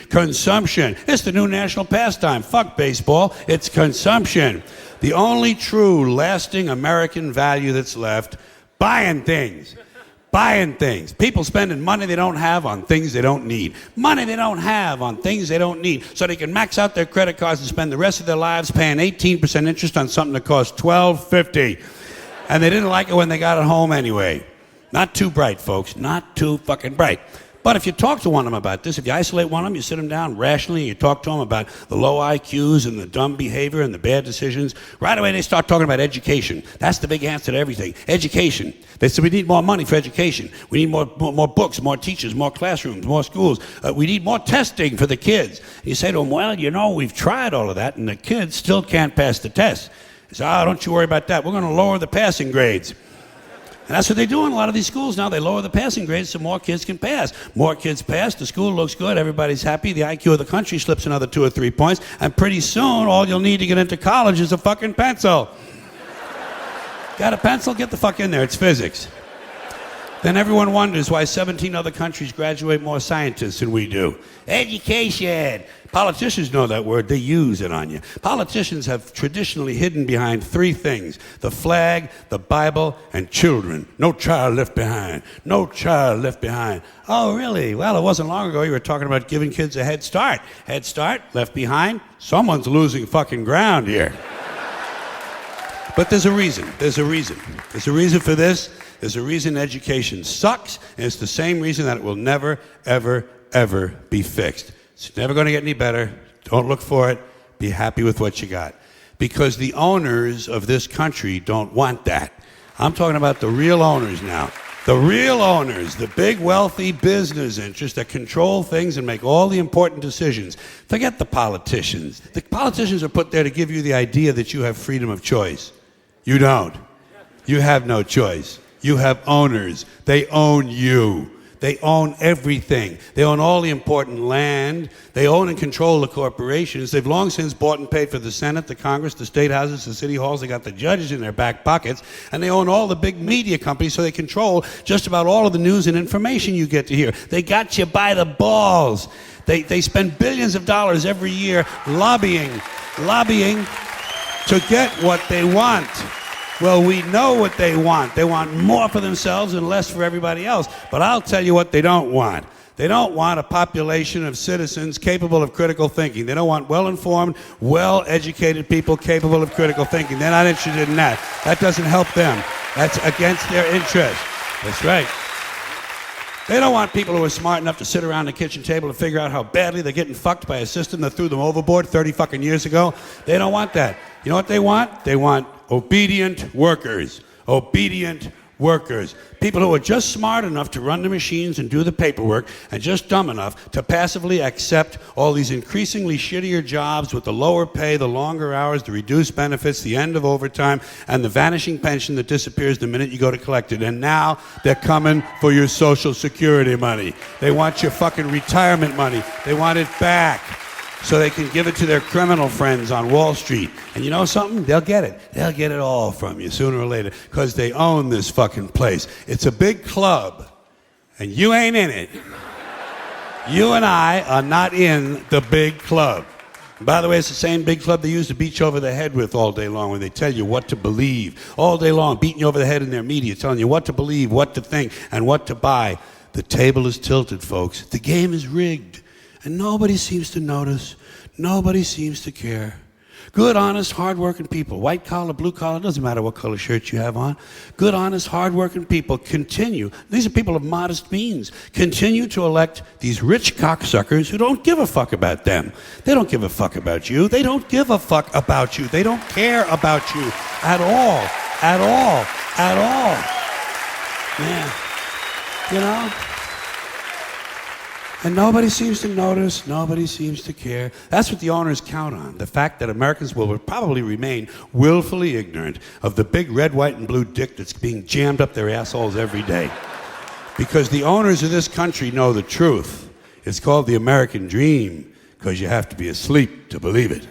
Consumption. It's the new national pastime. Fuck baseball. It's consumption. The only true, lasting American value that's left, buying things. Buying things. People spending money they don't have on things they don't need. Money they don't have on things they don't need. So they can max out their credit cards and spend the rest of their lives paying 18% interest on something that costs $12.50. And they didn't like it when they got it home anyway. Not too bright, folks. Not too fucking bright. But if you talk to one of them about this, if you isolate one of them, you sit them down rationally, you talk to them about the low IQs and the dumb behavior and the bad decisions, right away they start talking about education. That's the big answer to everything. Education. They say we need more money for education. We need more books, more teachers, more classrooms, more schools. We need more testing for the kids. And you say to them, well, you know, we've tried all of that and the kids still can't pass the test. They say, don't you worry about that. We're going to lower the passing grades. And that's what they do in a lot of these schools now. They lower the passing grades so more kids can pass. More kids pass, the school looks good, everybody's happy, the IQ of the country slips another 2 or 3 points, and pretty soon all you'll need to get into college is a fucking pencil. Got a pencil? Get the fuck in there, it's physics. Then everyone wonders why 17 other countries graduate more scientists than we do. Education. Politicians know that word. They use it on you. Politicians have traditionally hidden behind 3 things: the flag, the Bible, and children. No child left behind. No child left behind. Oh, really? Well, it wasn't long ago you were talking about giving kids a head start. Head start, left behind. Someone's losing fucking ground here. But there's a reason. There's a reason. There's a reason for this. There's a reason education sucks, and it's the same reason that it will never, ever, ever be fixed. It's never going to get any better. Don't look for it. Be happy with what you got. Because the owners of this country don't want that. I'm talking about the real owners now. The real owners, the big wealthy business interests that control things and make all the important decisions. Forget the politicians. The politicians are put there to give you the idea that you have freedom of choice. You don't. You have no choice. You have owners. They own you. They own everything. They own all the important land. They own and control the corporations. They've long since bought and paid for the Senate, the Congress, the state houses, the city halls. They got the judges in their back pockets. And they own all the big media companies, so they control just about all of the news and information you get to hear. They got you by the balls. They spend billions of dollars every year lobbying to get what they want. Well, we know what they want. They want more for themselves and less for everybody else. But I'll tell you what they don't want. They don't want a population of citizens capable of critical thinking. They don't want well-informed, well-educated people capable of critical thinking. They're not interested in that. That doesn't help them. That's against their interest. That's right. They don't want people who are smart enough to sit around the kitchen table and figure out how badly they're getting fucked by a system that threw them overboard 30 fucking years ago. They don't want that. You know what they want? They want obedient workers. Obedient workers. People who are just smart enough to run the machines and do the paperwork and just dumb enough to passively accept all these increasingly shittier jobs with the lower pay, the longer hours, the reduced benefits, the end of overtime, and the vanishing pension that disappears the minute you go to collect it. And now they're coming for your Social Security money. They want your fucking retirement money. They want it back so they can give it to their criminal friends on Wall Street. And you know something? They'll get it. They'll get it all from you sooner or later because they own this fucking place. It's a big club, and you ain't in it. You and I are not in the big club. And by the way, it's the same big club they use to beat you over the head with all day long when they tell you what to believe. All day long, beating you over the head in their media, telling you what to believe, what to think, and what to buy. The table is tilted, folks. The game is rigged. And nobody seems to notice. Nobody seems to care. Good, honest, hard-working people, white collar, blue collar, doesn't matter what color shirt you have on. Good, honest, hard-working people continue. These are people of modest means. Continue to elect these rich cocksuckers who don't give a fuck about them. They don't give a fuck about you. They don't give a fuck about you. They don't care about you at all. At all. At all. Yeah. You know? And nobody seems to notice, nobody seems to care. That's what the owners count on, the fact that Americans will probably remain willfully ignorant of the big red, white, and blue dick that's being jammed up their assholes every day. Because the owners of this country know the truth. It's called the American dream, because you have to be asleep to believe it.